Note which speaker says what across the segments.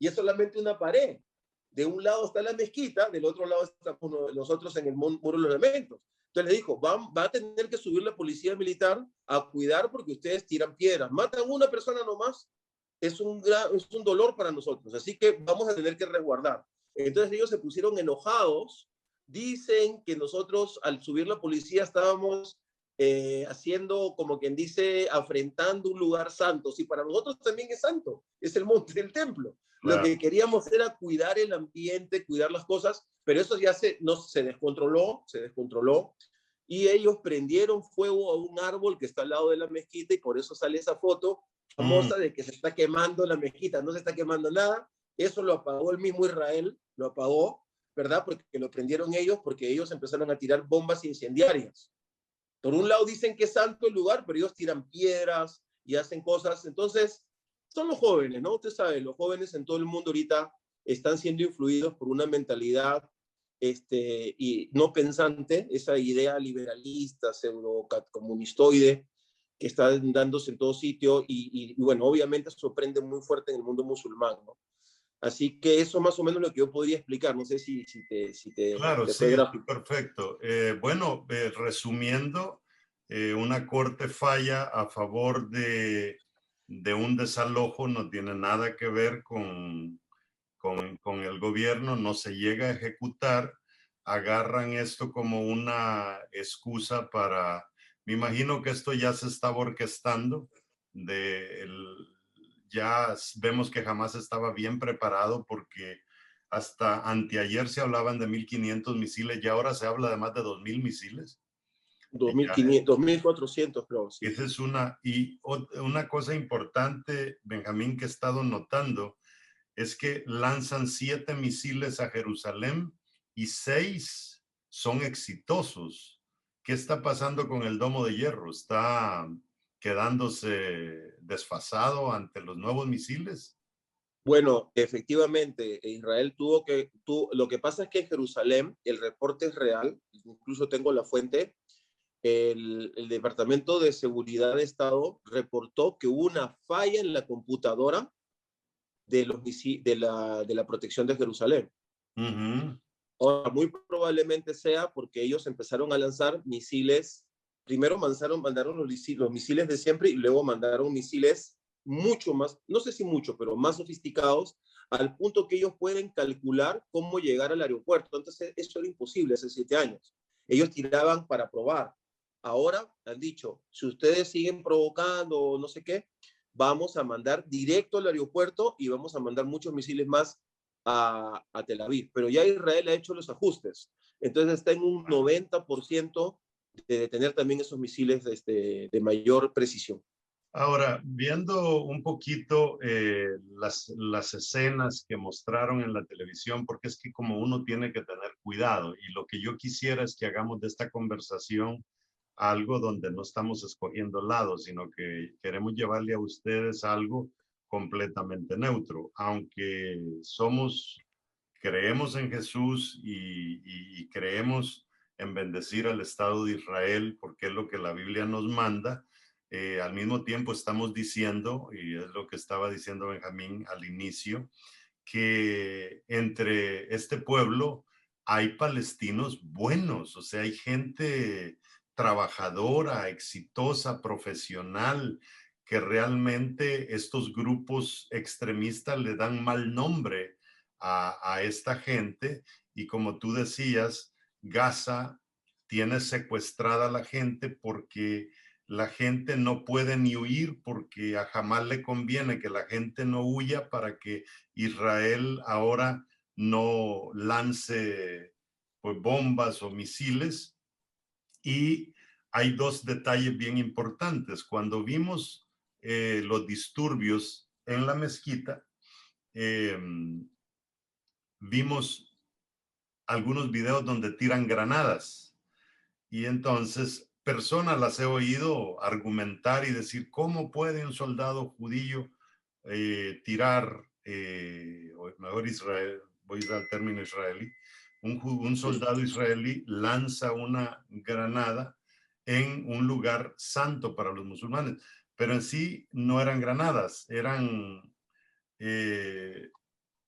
Speaker 1: y es solamente una pared. De un lado está la mezquita, del otro lado está nosotros en el muro de los lamentos. Entonces le dijo, va a tener que subir la policía militar a cuidar porque ustedes tiran piedras. Matan a una persona nomás, es un dolor para nosotros. Así que vamos a tener que resguardar. Entonces ellos se pusieron enojados. Dicen que nosotros al subir la policía estábamos haciendo, como quien dice, afrentando un lugar santo. Sí, para nosotros también es santo, es el monte del templo. Lo que queríamos era cuidar el ambiente, cuidar las cosas, pero eso ya se descontroló, y ellos prendieron fuego a un árbol que está al lado de la mezquita, y por eso sale esa foto famosa de que se está quemando la mezquita. No se está quemando nada, eso lo apagó el mismo Israel, lo apagó, ¿verdad? Porque lo prendieron ellos, porque ellos empezaron a tirar bombas incendiarias. Por un lado dicen que es santo el lugar, pero ellos tiran piedras y hacen cosas. Entonces, son los jóvenes, ¿no? Usted sabe, los jóvenes en todo el mundo ahorita están siendo influidos por una mentalidad y no pensante, esa idea liberalista, pseudo comunistoide, que está dándose en todo sitio y bueno, obviamente sorprende muy fuerte en el mundo musulmán, ¿no? Así que eso más o menos lo que yo podría explicar. No sé si
Speaker 2: Claro,
Speaker 1: te
Speaker 2: sí,
Speaker 1: fue
Speaker 2: está
Speaker 1: gráfico.
Speaker 2: perfecto. Bueno, resumiendo, una corte falla a favor de un desalojo, no tiene nada que ver con el gobierno, no se llega a ejecutar, agarran esto como una excusa para, me imagino que esto ya se estaba orquestando, ya vemos que jamás estaba bien preparado porque hasta anteayer se hablaban de 1.500 misiles y ahora se habla de más de 2.000 misiles.
Speaker 1: 2.500, 2.400, creo, sí.
Speaker 2: Esa es una cosa importante, Benjamín, que he estado notando, es que lanzan 7 misiles a Jerusalén y 6 son exitosos. ¿Qué está pasando con el domo de hierro? ¿Está quedándose desfasado ante los nuevos misiles?
Speaker 1: Bueno, efectivamente, Israel lo que pasa es que en Jerusalén, el reporte es real, incluso tengo la fuente, el Departamento de Seguridad de Estado reportó que hubo una falla en la computadora de la protección de Jerusalén. Ahora, muy probablemente sea porque ellos empezaron a lanzar misiles. Primero mandaron los misiles de siempre y luego mandaron misiles mucho más, no sé si mucho, pero más sofisticados, al punto que ellos pueden calcular cómo llegar al aeropuerto. Entonces, eso era imposible hace 7 años. Ellos tiraban para probar. Ahora han dicho, si ustedes siguen provocando o no sé qué, vamos a mandar directo al aeropuerto y vamos a mandar muchos misiles más a Tel Aviv. Pero ya Israel ha hecho los ajustes. Entonces está en un 90% de detener también esos misiles de mayor precisión.
Speaker 2: Ahora, viendo un poquito las escenas que mostraron en la televisión, porque es que como uno tiene que tener cuidado, y lo que yo quisiera es que hagamos de esta conversación algo donde no estamos escogiendo lados, sino que queremos llevarle a ustedes algo completamente neutro, aunque creemos en Jesús y creemos en bendecir al Estado de Israel, porque es lo que la Biblia nos manda. Al mismo tiempo estamos diciendo, y es lo que estaba diciendo Benjamín al inicio, que entre este pueblo hay palestinos buenos, o sea, hay gente trabajadora, exitosa, profesional, que realmente estos grupos extremistas le dan mal nombre a esta gente, y como tú decías, Gaza tiene secuestrada a la gente porque la gente no puede ni huir, porque a Hamás le conviene que la gente no huya para que Israel ahora no lance pues, bombas o misiles. Y hay 2 detalles bien importantes. Cuando vimos los disturbios en la mezquita, vimos algunos videos donde tiran granadas. Y entonces, personas las he oído argumentar y decir, ¿cómo puede un soldado judío tirar, o mejor Israel, voy a usar el término israelí, un soldado israelí lanza una granada en un lugar santo para los musulmanes? Pero en sí no eran granadas, eran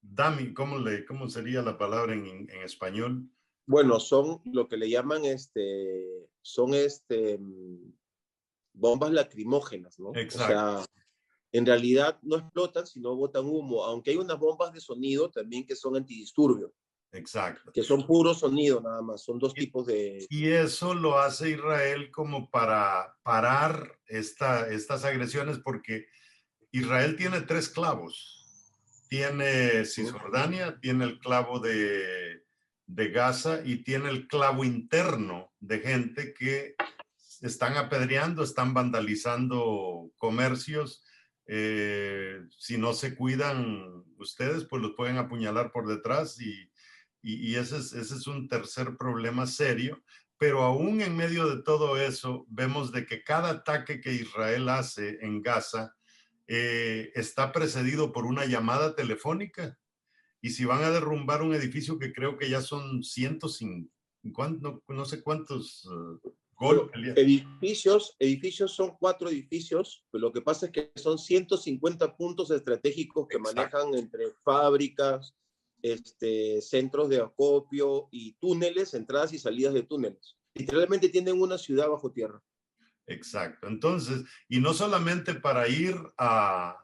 Speaker 2: dummy, ¿cómo sería la palabra en español?
Speaker 1: Bueno, son lo que le llaman son bombas lacrimógenas, ¿no? O
Speaker 2: Exacto,
Speaker 1: sea, en realidad no explotan, sino botan humo, aunque hay unas bombas de sonido también que son antidisturbios,
Speaker 2: exacto.
Speaker 1: que son puro sonido nada más, son dos
Speaker 2: Y,
Speaker 1: tipos de...
Speaker 2: y eso lo hace Israel como para parar estas agresiones, porque Israel tiene tres clavos. Tiene Cisjordania, tiene el clavo de Gaza y tiene el clavo interno de gente que están apedreando, están vandalizando comercios. Si no se cuidan ustedes, pues los pueden apuñalar por detrás y ese es un tercer problema serio. Pero aún en medio de todo eso, vemos de que cada ataque que Israel hace en Gaza está precedido por una llamada telefónica. Y si van a derrumbar un edificio que creo que ya son 150, no sé cuántos
Speaker 1: Bueno,
Speaker 2: golpes.
Speaker 1: edificios son 4 edificios, pero lo que pasa es que son 150 puntos estratégicos que
Speaker 2: Exacto,
Speaker 1: manejan entre fábricas, centros de acopio y túneles, entradas y salidas de túneles. Literalmente tienen una ciudad bajo tierra.
Speaker 2: exacto. Entonces, y no solamente para ir a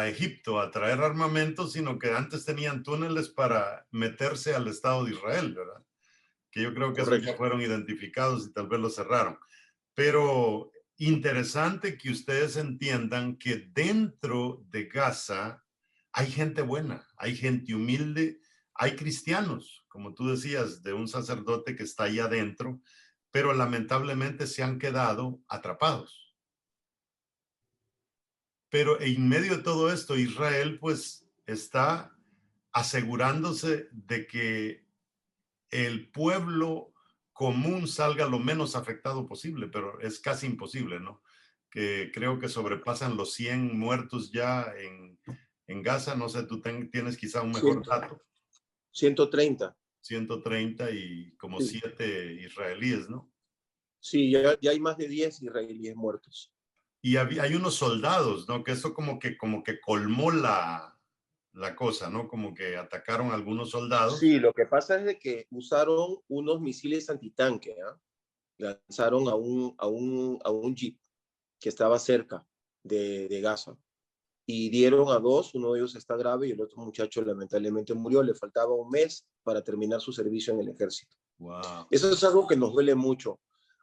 Speaker 2: Egipto a traer armamento, sino que antes tenían túneles para meterse al Estado de Israel, ¿verdad? Que yo creo que esos ya
Speaker 1: Correcto.
Speaker 2: fueron identificados y tal vez los cerraron. Pero interesante que ustedes entiendan que dentro de Gaza hay gente buena, hay gente humilde, hay cristianos, como tú decías, de un sacerdote que está ahí adentro, pero lamentablemente se han quedado atrapados. Pero en medio de todo esto, Israel pues está asegurándose de que el pueblo común salga lo menos afectado posible, pero es casi imposible, ¿no? Que creo que sobrepasan los 100 muertos ya en Gaza, no sé, tú tienes quizá un mejor
Speaker 1: 100,
Speaker 2: dato,
Speaker 1: 130.
Speaker 2: 130 y como
Speaker 1: Sí,
Speaker 2: 7 israelíes, ¿no?
Speaker 1: sí, ya hay más de 10 israelíes muertos.
Speaker 2: Y hay unos soldados, ¿no? Que eso como que colmó la cosa, ¿no? Como que atacaron a algunos soldados.
Speaker 1: Sí, lo que pasa es de que usaron unos misiles antitanque, ¿ah? Lanzaron a un jeep que estaba cerca de Gaza y dieron a dos, uno de ellos está grave y el otro muchacho lamentablemente murió, le faltaba un mes para terminar su servicio en el ejército.
Speaker 2: Wow.
Speaker 1: Eso es algo que nos duele mucho.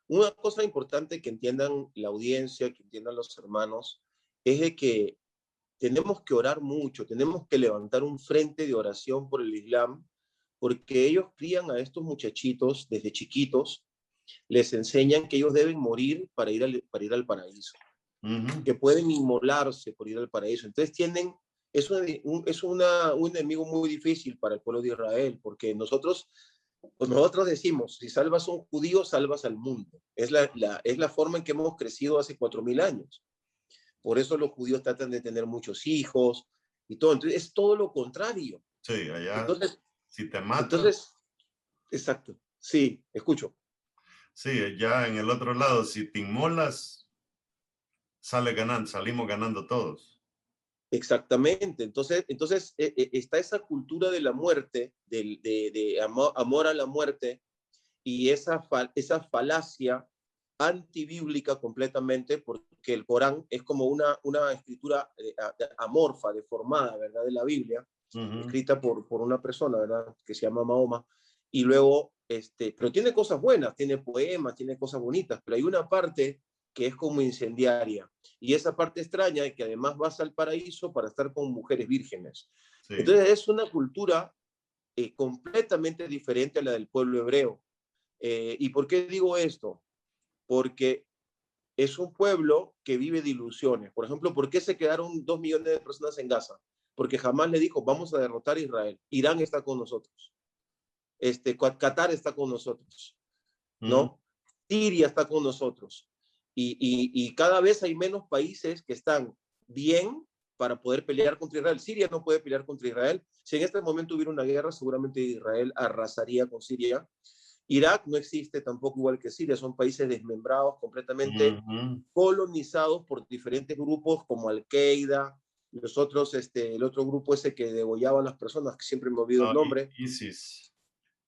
Speaker 1: Una cosa importante que entiendan la audiencia, que entiendan los hermanos, es de que tenemos que orar mucho, tenemos que levantar un frente de oración por el Islam, porque ellos crían a estos muchachitos desde chiquitos, les enseñan que ellos deben morir para ir al paraíso,
Speaker 2: Uh-huh.
Speaker 1: que pueden inmolarse por ir al paraíso. Entonces es un enemigo muy difícil para el pueblo de Israel, porque nosotros decimos, si salvas a un judío, salvas al mundo. Es la forma en que hemos crecido hace 4.000 años. Por eso los judíos tratan de tener muchos hijos y todo. Entonces es todo lo contrario.
Speaker 2: Sí, allá,
Speaker 1: Entonces,
Speaker 2: si te matan,
Speaker 1: entonces, exacto. Sí, escucho.
Speaker 2: sí, ya en el otro lado, si te inmolas, salimos ganando todos.
Speaker 1: Exactamente. Entonces está esa cultura de la muerte, de amor a la muerte, y esa falacia antibíblica completamente, porque el Corán es como una escritura amorfa, deformada, ¿verdad? De la Biblia,
Speaker 2: Uh-huh.
Speaker 1: escrita por una persona, ¿verdad? Que se llama Mahoma. Y luego, pero tiene cosas buenas, tiene poemas, tiene cosas bonitas, pero hay una parte que es como incendiaria. Y esa parte extraña es que además vas al paraíso para estar con mujeres vírgenes.
Speaker 2: Sí,
Speaker 1: Entonces es una cultura completamente diferente a la del pueblo hebreo. ¿Y por qué digo esto? Porque es un pueblo que vive de ilusiones. Por ejemplo, ¿por qué se quedaron 2 millones de personas en Gaza? Porque jamás le dijo, vamos a derrotar a Israel. Irán está con nosotros. Qatar está con nosotros,
Speaker 2: uh-huh.
Speaker 1: ¿no? Siria está con nosotros. Y cada vez hay menos países que están bien para poder pelear contra Israel. Siria no puede pelear contra Israel. Si en este momento hubiera una guerra, seguramente Israel arrasaría con Siria. Irak no existe tampoco igual que Siria, son países desmembrados, completamente
Speaker 2: Uh-huh.
Speaker 1: colonizados por diferentes grupos como Al-Qaeda, los otros, el otro grupo ese que degollaban a las personas, que siempre me olvido el
Speaker 2: No,
Speaker 1: nombre,
Speaker 2: ISIS.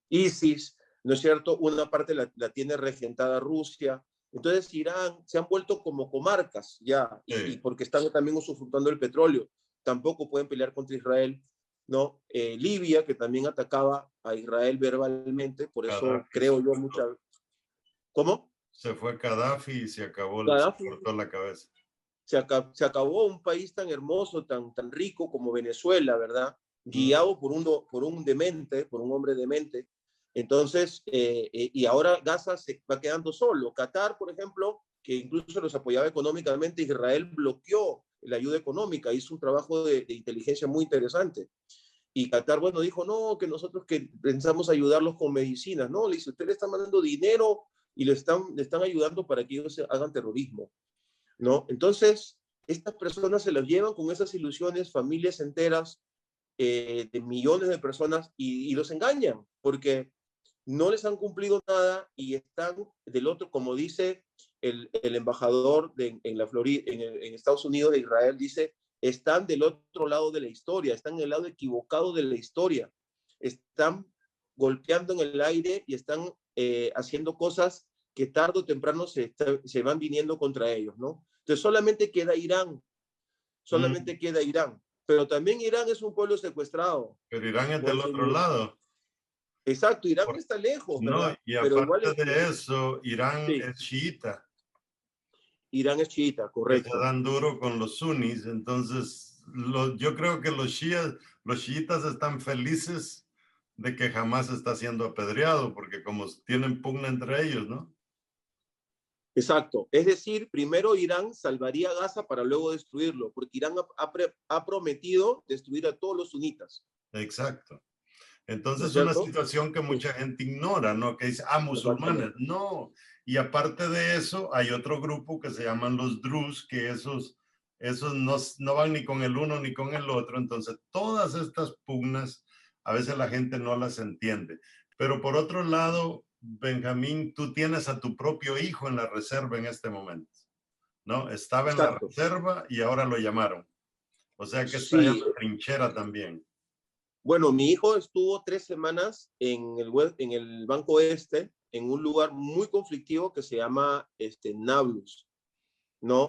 Speaker 1: ISIS, ¿no es cierto? Una parte la tiene regentada Rusia. Entonces Irán se han vuelto como comarcas ya, y
Speaker 2: Sí,
Speaker 1: porque están también usufructuando el petróleo, tampoco pueden pelear contra Israel, ¿no? Libia, que también atacaba a Israel verbalmente, por eso
Speaker 2: Gaddafi
Speaker 1: creo yo mucha... ¿Cómo?
Speaker 2: se fue Gaddafi y se acabó, se
Speaker 1: Gaddafi
Speaker 2: cortó la cabeza.
Speaker 1: se acabó un país tan hermoso, tan rico como Venezuela, ¿verdad?
Speaker 2: Mm,
Speaker 1: Guiado por un demente, por un hombre demente. Entonces, y ahora Gaza se va quedando solo. Qatar, por ejemplo, que incluso los apoyaba económicamente, Israel bloqueó la ayuda económica, hizo un trabajo de inteligencia muy interesante. Y Qatar, bueno, dijo, no, que nosotros que pensamos ayudarlos con medicinas. No, le dice, usted le está mandando dinero y le están ayudando para que ellos hagan terrorismo. ¿No? Entonces, estas personas se las llevan con esas ilusiones, familias enteras de millones de personas y los engañan porque no les han cumplido nada y están del otro, como dice el embajador en la Florida, en Estados Unidos de Israel, dice, están del otro lado de la historia, están en el lado equivocado de la historia, están golpeando en el aire y están haciendo cosas que tarde o temprano se van viniendo contra ellos, ¿no? Entonces
Speaker 2: mm.
Speaker 1: solamente queda Irán, pero también Irán es un pueblo secuestrado,
Speaker 2: Pero Irán es del
Speaker 1: Juan
Speaker 2: otro
Speaker 1: Señor.
Speaker 2: lado.
Speaker 1: Exacto, Irán
Speaker 2: Por-
Speaker 1: está lejos,
Speaker 2: no,
Speaker 1: ¿verdad?
Speaker 2: y
Speaker 1: Pero igual
Speaker 2: aparte de eso, Irán
Speaker 1: sí,
Speaker 2: es chiita,
Speaker 1: Irán es chiita,
Speaker 2: que se
Speaker 1: correcto.
Speaker 2: dan duro con los sunnis. Entonces, yo creo que los chiitas están felices de que jamás está siendo apedreado, porque como tienen pugna entre ellos, ¿no?
Speaker 1: Exacto. Es decir, primero Irán salvaría Gaza para luego destruirlo, porque Irán ha prometido destruir a todos los sunitas,
Speaker 2: Exacto.
Speaker 1: ¿no es
Speaker 2: Entonces, una
Speaker 1: cierto?
Speaker 2: situación que
Speaker 1: Sí,
Speaker 2: mucha gente ignora, ¿no? Que dice, ah, musulmanes.
Speaker 1: exactamente.
Speaker 2: No. Y aparte de eso, hay otro grupo que se llaman los Druze, que esos no van ni con el uno ni con el otro. Entonces, todas estas pugnas, a veces la gente no las entiende. Pero por otro lado, Benjamín, tú tienes a tu propio hijo en la reserva en este momento, ¿no? Estaba en la
Speaker 1: Exacto.
Speaker 2: reserva y ahora lo llamaron. O sea que está allá en
Speaker 1: Sí,
Speaker 2: la trinchera también.
Speaker 1: bueno, mi hijo estuvo 3 semanas en el Banco Este, en un lugar muy conflictivo que se llama Nablus, ¿no?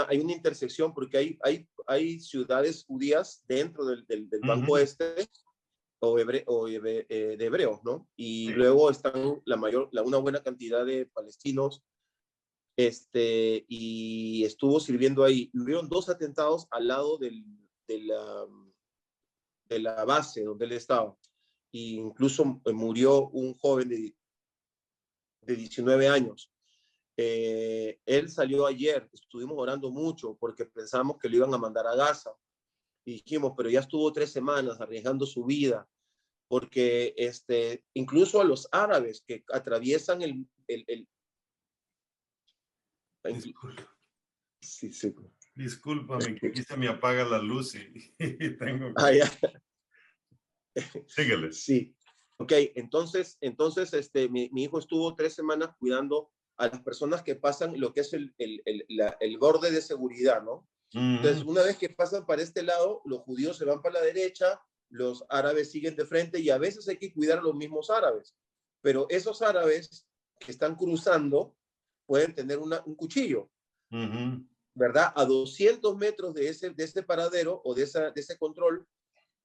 Speaker 1: Hay una intersección porque hay ciudades judías dentro del Banco
Speaker 2: Ujú.
Speaker 1: Este de hebreos, ¿no? Y
Speaker 2: Sí.
Speaker 1: luego están una buena cantidad de palestinos, y estuvo sirviendo ahí. Hubieron 2 atentados al lado de la base donde él estaba. E incluso murió un joven de 19 años. Él salió ayer, estuvimos orando mucho porque pensamos que lo iban a mandar a Gaza. Y dijimos, pero ya estuvo 3 semanas arriesgando su vida, porque incluso a los árabes que atraviesan el
Speaker 2: Disculpa.
Speaker 1: sí, sí.
Speaker 2: Discúlpame, que aquí se me apaga la luz y tengo
Speaker 1: Ah,
Speaker 2: que...
Speaker 1: ya,
Speaker 2: Síguele.
Speaker 1: sí. Ok, entonces mi hijo estuvo 3 semanas cuidando a las personas que pasan lo que es el borde de seguridad, ¿no? Entonces,
Speaker 2: Ujú.
Speaker 1: una vez que pasan para este lado, los judíos se van para la derecha, los árabes siguen de frente y a veces hay que cuidar a los mismos árabes. Pero esos árabes que están cruzando pueden tener un cuchillo,
Speaker 2: Ujú.
Speaker 1: ¿verdad? A 200 metros de ese paradero o de ese control,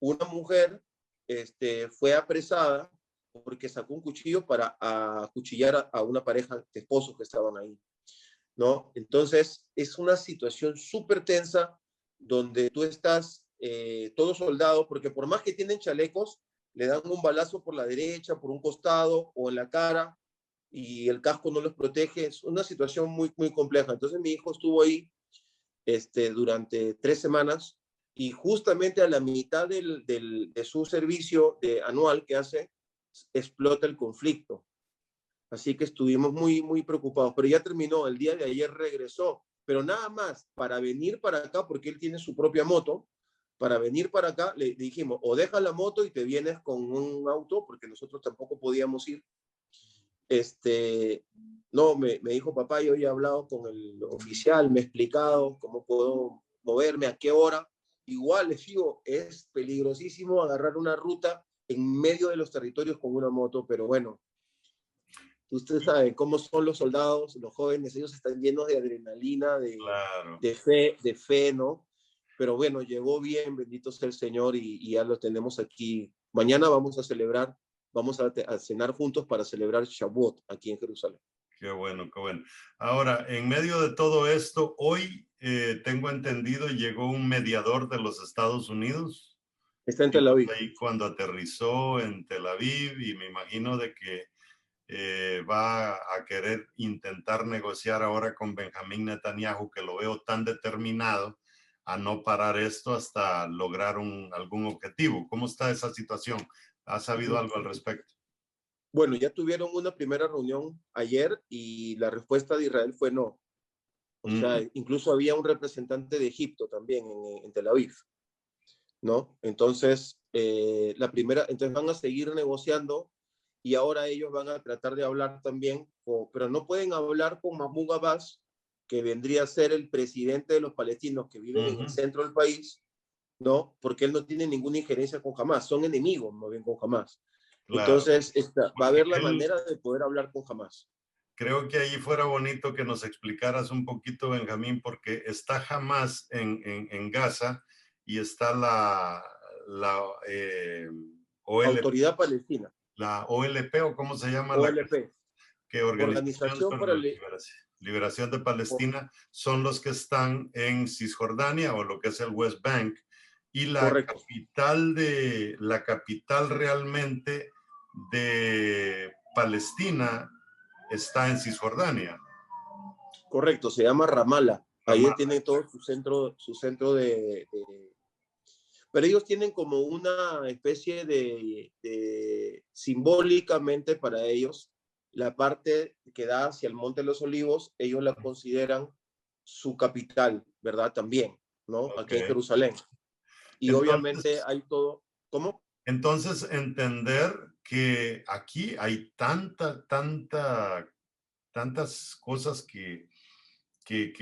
Speaker 1: una mujer fue apresada porque sacó un cuchillo para acuchillar a una pareja de esposos que estaban ahí, ¿no? Entonces, es una situación súper tensa donde tú estás todo soldado, porque por más que tienen chalecos, le dan un balazo por la derecha, por un costado o en la cara, y el casco no los protege. Es una situación muy, muy compleja. Entonces, mi hijo estuvo ahí durante 3 semanas y justamente a la mitad de su servicio anual que hace, explota el conflicto. Así que estuvimos muy, muy preocupados, pero ya terminó, el día de ayer regresó, pero nada más para venir para acá, porque él tiene su propia moto, para venir para acá le dijimos, o dejas la moto y te vienes con un auto, porque nosotros tampoco podíamos ir. No, me dijo, papá, yo ya he hablado con el oficial, me he explicado cómo puedo moverme, a qué hora, igual les digo, es peligrosísimo agarrar una ruta en medio de los territorios con una moto, pero bueno, usted sabe cómo son los soldados, los jóvenes, ellos están llenos de adrenalina,
Speaker 2: Claro,
Speaker 1: de fe, ¿no? Pero bueno, llegó bien, bendito sea el Señor, y ya lo tenemos aquí. Mañana vamos a celebrar, vamos a cenar juntos para celebrar Shavuot aquí en Jerusalén.
Speaker 2: qué bueno, qué bueno. Ahora, en medio de todo esto, hoy tengo entendido, llegó un mediador de los Estados Unidos.
Speaker 1: Está en Tel
Speaker 2: Vimos
Speaker 1: Aviv.
Speaker 2: ahí cuando aterrizó en Tel Aviv y me imagino de que va a querer intentar negociar ahora con Benjamín Netanyahu, que lo veo tan determinado a no parar esto hasta lograr algún objetivo. ¿Cómo está esa situación? ¿Has sabido algo al respecto?
Speaker 1: Bueno, ya tuvieron una primera reunión ayer y la respuesta de Israel fue no. O sea, incluso había un representante de Egipto también en Tel Aviv, ¿no? Entonces, entonces van a seguir negociando y ahora ellos van a tratar de hablar también, pero no pueden hablar con Mahmoud Abbas, que vendría a ser el presidente de los palestinos que viven en el centro del país, ¿no? Porque él no tiene ninguna injerencia con Hamas, son enemigos más bien con Hamas.
Speaker 2: Claro.
Speaker 1: Entonces, va a
Speaker 2: Porque
Speaker 1: haber la manera de poder hablar con Hamas.
Speaker 2: creo que ahí fuera bonito que nos explicaras un poquito, Benjamín, porque está Hamas en Gaza y está
Speaker 1: Autoridad Palestina,
Speaker 2: la OLP, o cómo se llama
Speaker 1: OLP,
Speaker 2: que Organización
Speaker 1: Organización
Speaker 2: para
Speaker 1: para
Speaker 2: la
Speaker 1: el...
Speaker 2: Liberación de Palestina, son los que están en Cisjordania o lo que es el West Bank, y
Speaker 1: Correcto,
Speaker 2: la capital realmente de Palestina está en Cisjordania.
Speaker 1: correcto, se llama Ramallah. Ahí
Speaker 2: Ramallah.
Speaker 1: tiene todo su centro Pero ellos tienen como una especie simbólicamente para ellos, la parte que da hacia el Monte de los Olivos, ellos la consideran su capital, ¿verdad? También, ¿no? Aquí en
Speaker 2: Okay.
Speaker 1: Jerusalén. Y obviamente
Speaker 2: Entonces,
Speaker 1: hay todo, ¿cómo?
Speaker 2: entonces entender que aquí hay tantas cosas que hay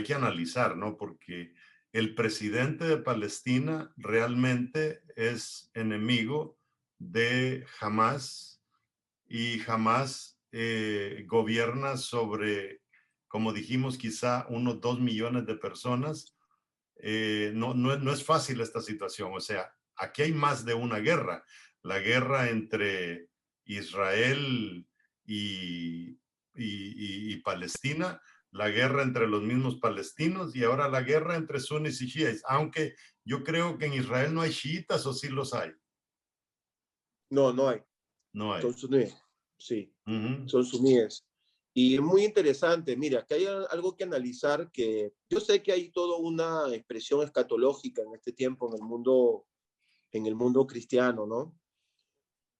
Speaker 2: que analizar, ¿no? Porque el presidente de Palestina realmente es enemigo de Hamas y Hamas gobierna sobre, como dijimos, quizá unos 2 millones de personas. No es fácil esta situación, o sea, aquí hay más de una guerra. La guerra entre Israel y Palestina, la guerra entre los mismos palestinos y ahora la guerra entre suníes y chiíes, aunque yo creo que en Israel no hay chiitas, o sí los hay.
Speaker 1: No, no hay.
Speaker 2: No hay.
Speaker 1: Son suníes. Sí,
Speaker 2: Ujú.
Speaker 1: son suníes. Y es muy interesante, mira, que hay algo que analizar, que yo sé que hay toda una expresión escatológica en este tiempo en el mundo cristiano, ¿no?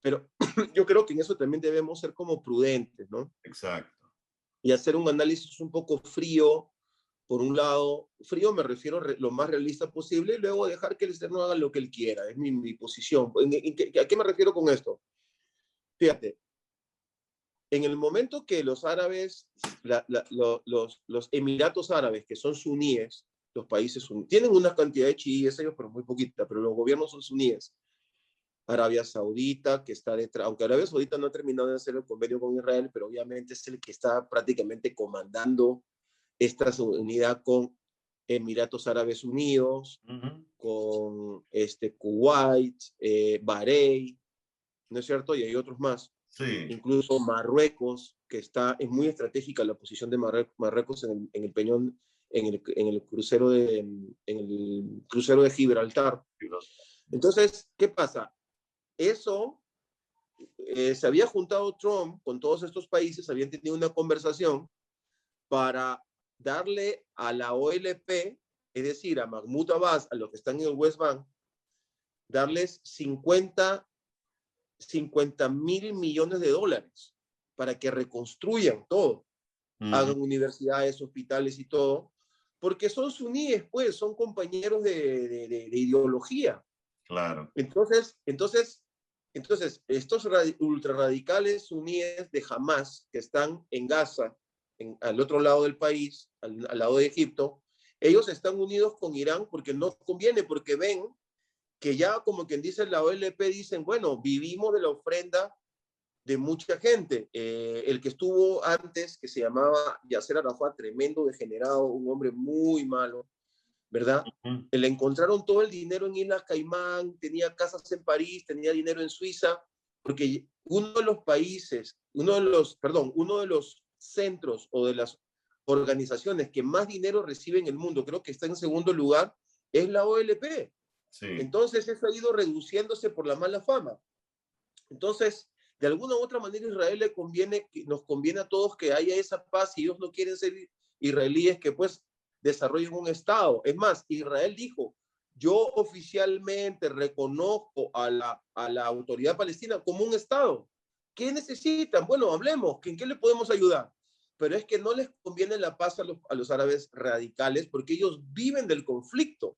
Speaker 1: Pero yo creo que en eso también debemos ser como prudentes, ¿no?
Speaker 2: Exacto.
Speaker 1: Y hacer un análisis un poco frío, por un lado, frío me refiero lo más realista posible, y luego dejar que el externo haga lo que él quiera, es mi posición. ¿A qué me refiero con esto? Fíjate, en el momento que los árabes, los Emiratos Árabes, que son suníes, los países tienen una cantidad de chiíes ellos, pero muy poquita, pero los gobiernos son suníes. Arabia Saudita, que está detrás, aunque Arabia Saudita no ha terminado de hacer el convenio con Israel, pero obviamente es el que está prácticamente comandando esta unidad con Emiratos Árabes Unidos,
Speaker 2: Ujú.
Speaker 1: con Kuwait, Bahrein, ¿no es cierto? Y hay otros más.
Speaker 2: Sí,
Speaker 1: Incluso Marruecos, que es muy estratégica la posición de Marruecos en el Peñón, en el crucero de Gibraltar. Entonces, ¿qué pasa? Eso se había juntado Trump con todos estos países, habían tenido una conversación para darle a la OLP, es decir, a Mahmoud Abbas, a los que están en el West Bank, darles 50.000 millones de dólares para que reconstruyan todo,
Speaker 2: ujú,
Speaker 1: hagan universidades, hospitales y todo, porque son suníes, pues, son compañeros de ideología.
Speaker 2: claro.
Speaker 1: Entonces estos ultrarradicales suníes de Hamas que están en Gaza, al otro lado del país, al lado de Egipto, ellos están unidos con Irán porque no conviene, porque ven que ya, como quien dice la OLP, dicen, bueno, vivimos de la ofrenda de mucha gente. El que estuvo antes, que se llamaba Yasser Arafat, tremendo degenerado, un hombre muy malo, ¿verdad? Le encontraron todo el dinero en Islas Caimán, tenía casas en París, tenía dinero en Suiza, porque uno de los países, uno de los centros o de las organizaciones que más dinero recibe en el mundo, creo que está en segundo lugar, es la OLP.
Speaker 2: Sí.
Speaker 1: Entonces eso ha ido reduciéndose por la mala fama. Entonces, de alguna u otra manera, Israel nos conviene a todos que haya esa paz. Si ellos no quieren ser israelíes, que pues desarrollen un Estado. Es más, Israel dijo, yo oficialmente reconozco a la autoridad palestina como un Estado. ¿Qué necesitan? Bueno, hablemos, ¿en qué le podemos ayudar? Pero es que no les conviene la paz a los árabes radicales porque ellos viven del conflicto.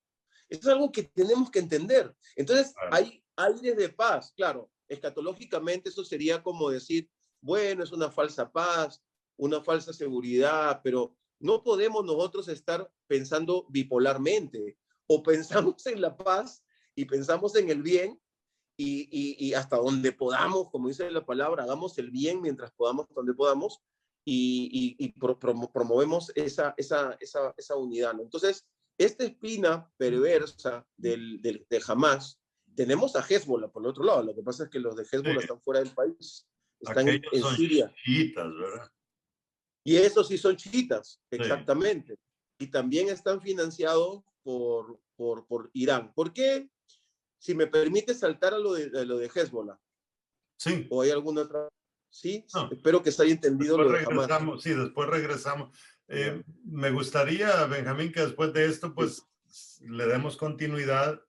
Speaker 1: Eso es algo que tenemos que entender. Entonces, hay aires de paz, claro. Escatológicamente eso sería como decir, bueno, es una falsa paz, una falsa seguridad, pero no podemos nosotros estar pensando bipolarmente. O pensamos en la paz y pensamos en el bien y hasta donde podamos, como dice la palabra, hagamos el bien mientras podamos, donde podamos, y promovemos esa unidad, ¿no? Entonces, esta espina perversa de Hamas, tenemos a Hezbollah por el otro lado. Lo que pasa es que los de Hezbollah están fuera del país, están
Speaker 2: Aquellos
Speaker 1: en
Speaker 2: son
Speaker 1: Siria.
Speaker 2: chiitas, ¿verdad?
Speaker 1: Y esos sí son chiitas,
Speaker 2: Sí.
Speaker 1: exactamente. Y también están financiados por Irán. ¿Por qué? Si me permite saltar a lo de Hezbollah.
Speaker 2: Sí.
Speaker 1: ¿O hay alguna otra? Sí,
Speaker 2: No.
Speaker 1: Espero que se haya entendido
Speaker 2: Después
Speaker 1: lo de
Speaker 2: regresamos, sí, después regresamos. Me gustaría, Benjamín, que después de esto, pues, le demos continuidad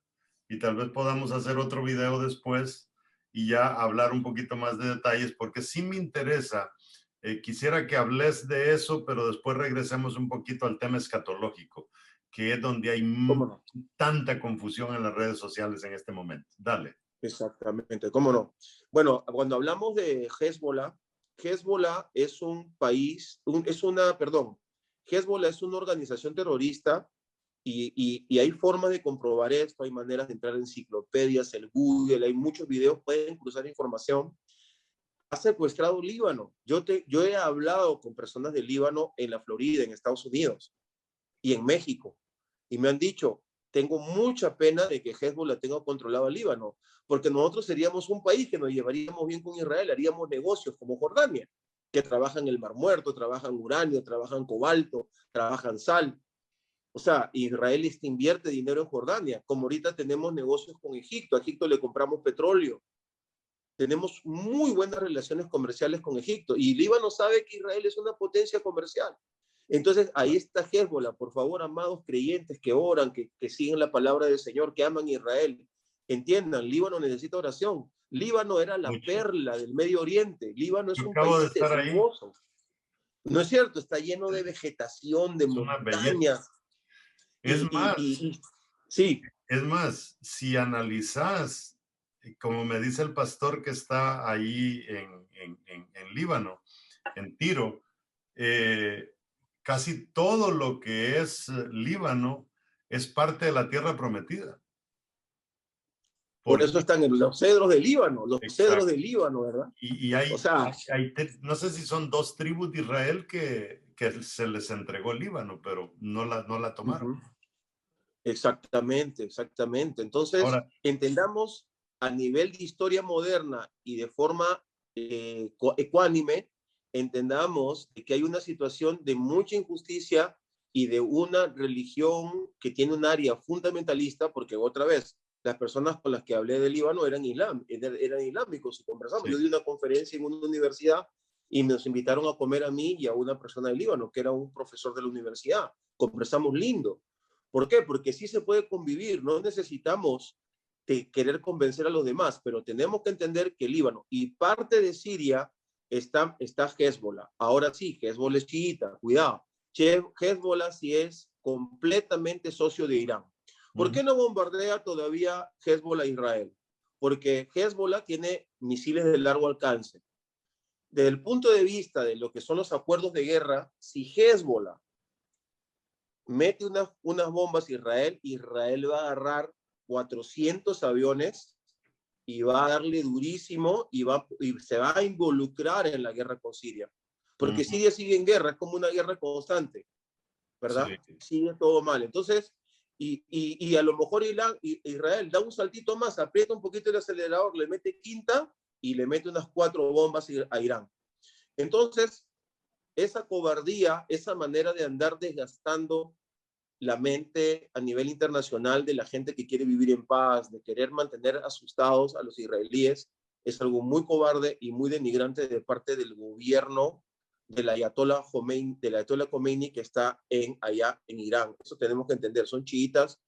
Speaker 2: y tal vez podamos hacer otro video después y ya hablar un poquito más de detalles, porque sí me interesa. Quisiera que hables de eso, pero después regresemos un poquito al tema escatológico, que es donde hay tanta confusión en las redes sociales en este momento. Dale.
Speaker 1: Exactamente, ¿cómo no? Bueno, cuando hablamos de Hezbollah, Hezbollah es un país, Hezbollah es una organización terrorista y hay formas de comprobar esto, hay maneras de entrar en enciclopedias, el Google, hay muchos videos, pueden cruzar información. Ha secuestrado Líbano. Yo he hablado con personas de Líbano en la Florida, en Estados Unidos y en México, y me han dicho, tengo mucha pena de que Hezbollah tenga controlado el Líbano, porque nosotros seríamos un país que nos llevaríamos bien con Israel, haríamos negocios como Jordania, que trabajan el Mar Muerto, trabajan uranio, trabajan cobalto, trabajan sal. O sea, Israel invierte dinero en Jordania, como ahorita tenemos negocios con Egipto. A Egipto le compramos petróleo. Tenemos muy buenas relaciones comerciales con Egipto y Líbano sabe que Israel es una potencia comercial. Entonces, ahí está Hezbollah. Por favor, amados creyentes que oran, que siguen la palabra del Señor, que aman Israel, entiendan, Líbano necesita oración. Líbano era la perla del Medio Oriente. Líbano es un país hermoso. ¿No es cierto? Está lleno de vegetación, de montañas.
Speaker 2: Es más,
Speaker 1: sí.
Speaker 2: Es más, si analizas, como me dice el pastor que está ahí en Líbano, en Tiro, casi todo lo que es Líbano es parte de la tierra prometida.
Speaker 1: Por eso están en los cedros de Líbano, cedros de Líbano, ¿verdad?
Speaker 2: Y hay, no sé si son 2 tribus de Israel que se les entregó Líbano, pero no la tomaron.
Speaker 1: Exactamente. Entonces, ahora, entendamos a nivel de historia moderna y de forma ecuánime, entendamos que hay una situación de mucha injusticia y de una religión que tiene un área fundamentalista, porque otra vez, las personas con las que hablé del Líbano eran islámicos y conversamos. Sí. Yo di una conferencia en una universidad y nos invitaron a comer a mí y a una persona del Líbano, que era un profesor de la universidad. Conversamos lindo. ¿Por qué? Porque sí se puede convivir, no necesitamos querer convencer a los demás, pero tenemos que entender que Líbano y parte de Siria está Hezbollah. Ahora sí, Hezbollah es chiita, cuidado. Hezbollah sí es completamente socio de Irán. ¿Por qué no bombardea todavía Hezbollah a Israel? Porque Hezbollah tiene misiles de largo alcance. Desde el punto de vista de lo que son los acuerdos de guerra, si Hezbollah mete unas bombas a Israel, Israel va a agarrar 400 aviones y va a darle durísimo y se va a involucrar en la guerra con Siria. Porque Siria sigue en guerra, es como una guerra constante, ¿verdad?
Speaker 2: Sí.
Speaker 1: Sigue todo mal. Entonces, y a lo mejor Israel da un saltito más, aprieta un poquito el acelerador, le mete quinta y le mete unas 4 bombas a Irán. Entonces, esa cobardía, esa manera de andar desgastando la mente a nivel internacional de la gente que quiere vivir en paz, de querer mantener asustados a los israelíes, es algo muy cobarde y muy denigrante de parte del gobierno del Ayatollah Khomeini que está allá en Irán. Eso tenemos que entender, son chiitas.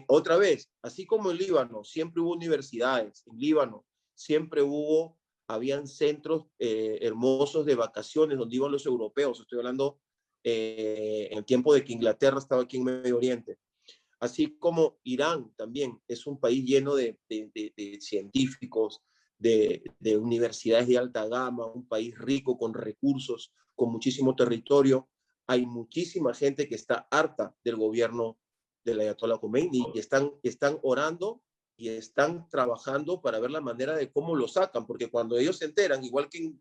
Speaker 1: Otra vez, así como en Líbano, siempre hubo universidades, en Líbano siempre habían centros hermosos de vacaciones donde iban los europeos, estoy hablando en el tiempo de que Inglaterra estaba aquí en Medio Oriente. Así como Irán también es un país lleno de científicos, de universidades de alta gama, un país rico con recursos, con muchísimo territorio. Hay muchísima gente que está harta del gobierno del Ayatollah Khomeini y están orando y están trabajando para ver la manera de cómo lo sacan, porque cuando ellos se enteran, igual que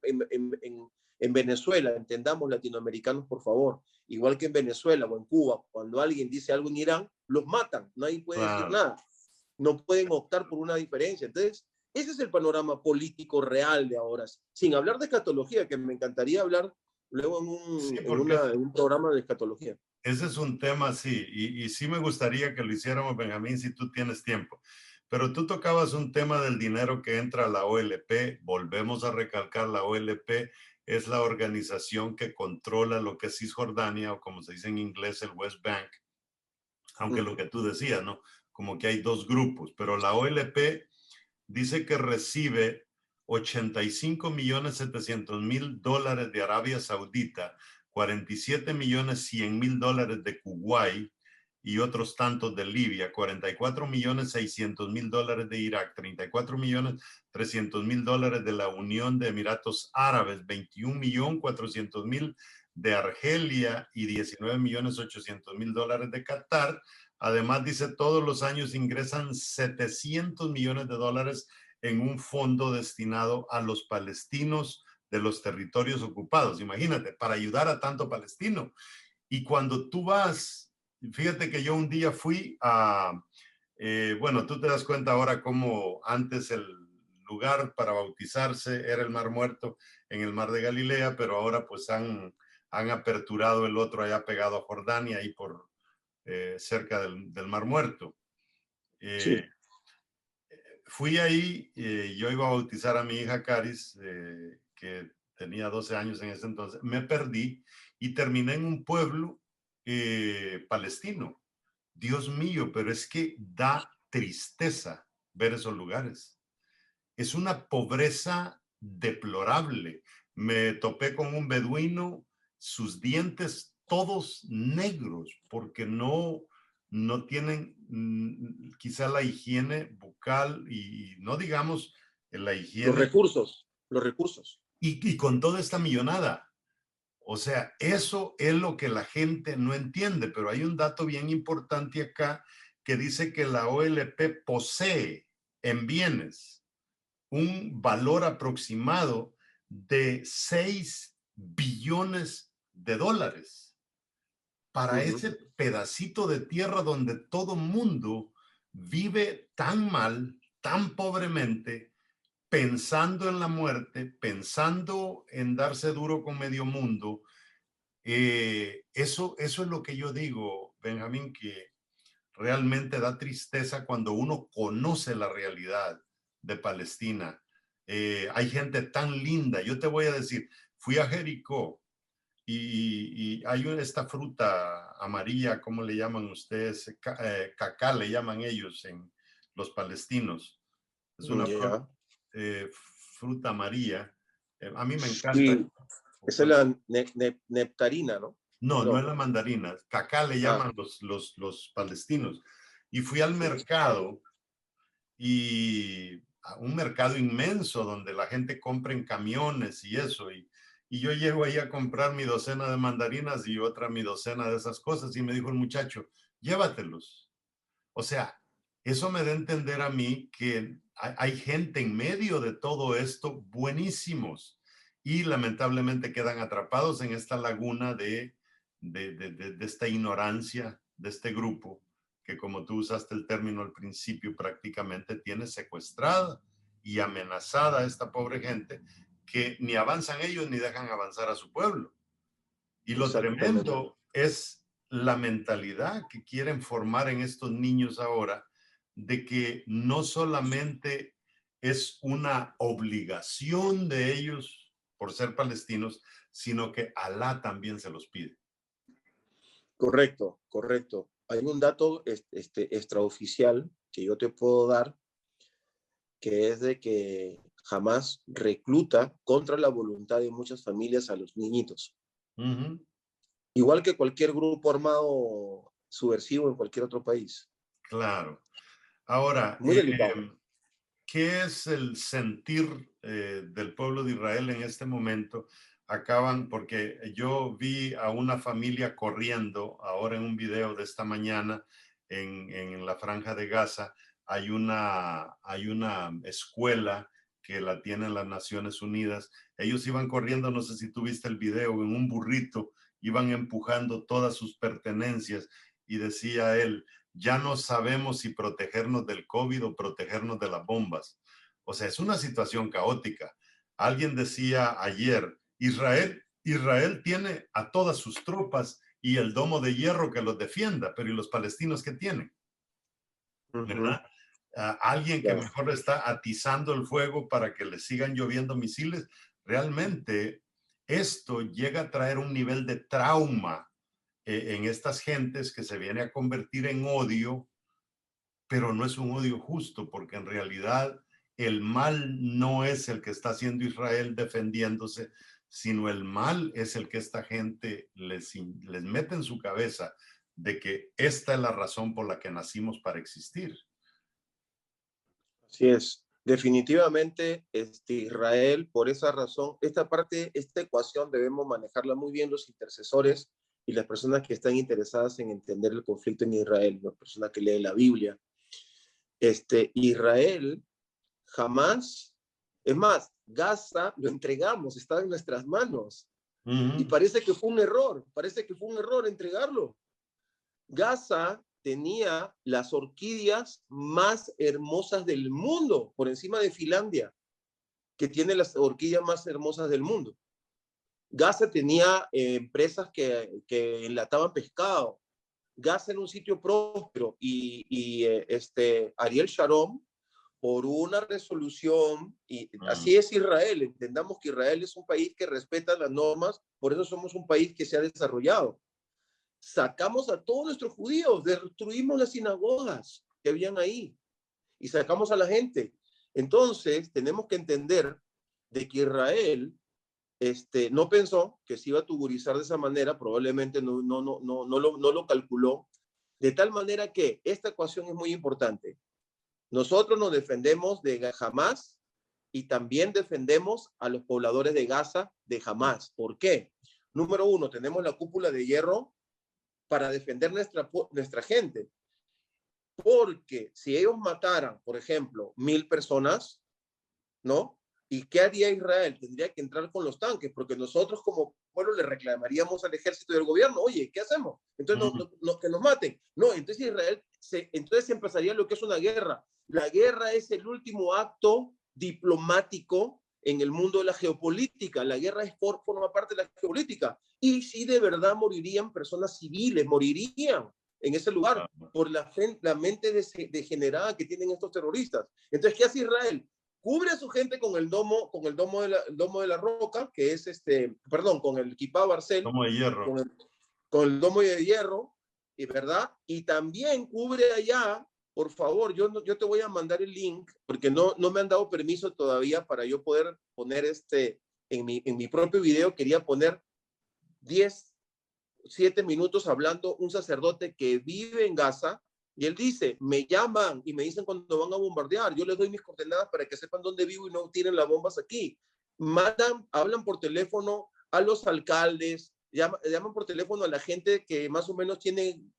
Speaker 1: en Venezuela, entendamos latinoamericanos, por favor, igual que en Venezuela o en Cuba, cuando alguien dice algo en Irán, los matan, nadie puede decir
Speaker 2: Claro.
Speaker 1: nada, no pueden optar por una diferencia. Entonces, ese es el panorama político real de ahora, sin hablar de escatología, que me encantaría hablar luego
Speaker 2: Sí,
Speaker 1: en un programa de escatología.
Speaker 2: ese es un tema, sí, y sí me gustaría que lo hiciéramos, Benjamín, si tú tienes tiempo. Pero tú tocabas un tema del dinero que entra a la OLP. Volvemos a recalcar, la OLP es la organización que controla lo que es Cisjordania, o como se dice en inglés, el West Bank. Aunque lo que tú decías, ¿no? Como que hay dos grupos, pero la OLP dice que recibe 85.700.000 dólares de Arabia Saudita, 47.100.000 dólares de Kuwait y otros tantos de Libia, 44.600.000 dólares de Irak, 34.300.000 dólares de la Unión de Emiratos Árabes, 21.400.000 de Argelia y 19.800.000 dólares de Qatar. Además, dice, todos los años ingresan 700 millones de dólares en un fondo destinado a los palestinos de los territorios ocupados. Imagínate, para ayudar a tanto palestino. Y cuando tú vas, fíjate que yo un día fui bueno, tú te das cuenta ahora cómo antes el lugar para bautizarse era el Mar Muerto en el Mar de Galilea, pero ahora pues han aperturado el otro allá pegado a Jordania, ahí por cerca del Mar Muerto.
Speaker 1: Sí.
Speaker 2: Fui ahí, yo iba a bautizar a mi hija Caris, que tenía 12 años en ese entonces. Me perdí y terminé en un pueblo palestino. Dios mío, pero es que da tristeza ver esos lugares. Es una pobreza deplorable. Me topé con un beduino, sus dientes todos negros, porque no tienen quizá la higiene bucal y no digamos la higiene.
Speaker 1: Los recursos.
Speaker 2: Y con toda esta millonada. O sea, eso es lo que la gente no entiende, pero hay un dato bien importante acá que dice que la OLP posee en bienes un valor aproximado de 6 billones de dólares para ese pedacito de tierra donde todo mundo vive tan mal, tan pobremente, pensando en la muerte, pensando en darse duro con medio mundo. Eso es lo que yo digo, Benjamín, que realmente da tristeza cuando uno conoce la realidad de Palestina. Hay gente tan linda. Yo te voy a decir, fui a Jericó y hay esta fruta amarilla, ¿cómo le llaman ustedes? Cacá le llaman ellos en los palestinos. Es una fruta amarilla. A mí me encanta.
Speaker 1: Sí, esa es la nectarina, ¿no?
Speaker 2: No, no es
Speaker 1: No.
Speaker 2: la mandarina. Cacá le llaman los palestinos. Y fui al mercado, y a un mercado inmenso donde la gente compra en camiones y eso. Y Y yo llego ahí a comprar mi docena de mandarinas y otra mi docena de esas cosas. Y me dijo el muchacho, llévatelos. O sea, eso me da a entender a mí que hay gente en medio de todo esto buenísimos y lamentablemente quedan atrapados en esta laguna de esta ignorancia de este grupo que, como tú usaste el término al principio, prácticamente tiene secuestrada y amenazada a esta pobre gente que ni avanzan ellos ni dejan avanzar a su pueblo. Y lo
Speaker 1: Exactamente.
Speaker 2: tremendo es la mentalidad que quieren formar en estos niños ahora, de que no solamente es una obligación de ellos por ser palestinos, sino que Alá también se los pide.
Speaker 1: Correcto, correcto. Hay un dato extraoficial que yo te puedo dar, que es de que Hamás recluta contra la voluntad de muchas familias a los niñitos. Igual que cualquier grupo armado subversivo en cualquier otro país.
Speaker 2: Claro. Ahora,
Speaker 1: Muy delicado.
Speaker 2: ¿qué es el sentir del pueblo de Israel en este momento? Acaban, porque yo vi a una familia corriendo ahora en un video de esta mañana en la Franja de Gaza. Hay una escuela que la tienen las Naciones Unidas. Ellos iban corriendo, no sé si tú viste el video, en un burrito, iban empujando todas sus pertenencias y decía él, ya no sabemos si protegernos del COVID o protegernos de las bombas. O sea, es una situación caótica. Alguien decía ayer, Israel tiene a todas sus tropas y el domo de hierro que los defienda, pero ¿y los palestinos qué tienen? ¿Verdad? Alguien que mejor está atizando el fuego para que le sigan lloviendo misiles. Realmente esto llega a traer un nivel de trauma en estas gentes que se viene a convertir en odio, pero no es un odio justo, porque en realidad el mal no es el que está haciendo Israel defendiéndose, sino el mal es el que esta gente les mete en su cabeza de que esta es la razón por la que nacimos para existir.
Speaker 1: Así es. Definitivamente, Israel, por esa razón, esta ecuación debemos manejarla muy bien los intercesores y las personas que están interesadas en entender el conflicto en Israel, las personas que leen la Biblia. Israel jamás, es más, Gaza lo entregamos, está en nuestras manos. Y parece que fue un error entregarlo. Gaza tenía las orquídeas más hermosas del mundo, por encima de Finlandia, que tiene las orquídeas más hermosas del mundo. Gaza tenía empresas que enlataban pescado. Gaza era un sitio próspero y Ariel Sharon, por una resolución, y así es Israel, entendamos que Israel es un país que respeta las normas, por eso somos un país que se ha desarrollado. Sacamos a todos nuestros judíos, destruimos las sinagogas que habían ahí y sacamos a la gente. Entonces, tenemos que entender de que Israel no pensó que se iba a tuburizar de esa manera, probablemente no lo calculó, de tal manera que esta ecuación es muy importante. Nosotros nos defendemos de Hamás y también defendemos a los pobladores de Gaza de Hamás. ¿Por qué? Número uno, tenemos la cúpula de hierro para defender nuestra gente. Porque si ellos mataran, por ejemplo, 1,000 personas, ¿no? ¿Y qué haría Israel? Tendría que entrar con los tanques, porque nosotros como pueblo le reclamaríamos al ejército y al gobierno, oye, ¿qué hacemos? Entonces, que nos maten. No, entonces Israel, entonces empezaría lo que es una guerra. La guerra es el último acto diplomático en el mundo de la geopolítica. La guerra forma parte de la geopolítica. Y si de verdad morirían personas civiles, morirían en ese lugar por la mente degenerada que tienen estos terroristas. Entonces, ¿qué hace Israel? Cubre a su gente con el domo de la roca, que es con el Kipá Barcel,
Speaker 2: domo de hierro.
Speaker 1: con el domo de hierro, y verdad, y también cubre allá, por favor, yo te voy a mandar el link, porque no me han dado permiso todavía para yo poder poner en mi propio video, quería poner 7 minutos hablando un sacerdote que vive en Gaza, y él dice, me llaman y me dicen cuando van a bombardear, yo les doy mis coordenadas para que sepan dónde vivo y no tienen las bombas aquí. Hablan por teléfono a los alcaldes, llaman por teléfono a la gente que más o menos tienen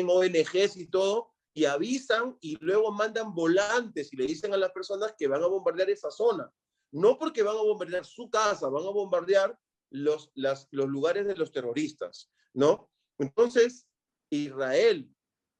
Speaker 1: ONGs y todo, y avisan y luego mandan volantes y le dicen a las personas que van a bombardear esa zona. No porque van a bombardear su casa, van a bombardear los lugares de los terroristas, ¿no? Entonces, Israel,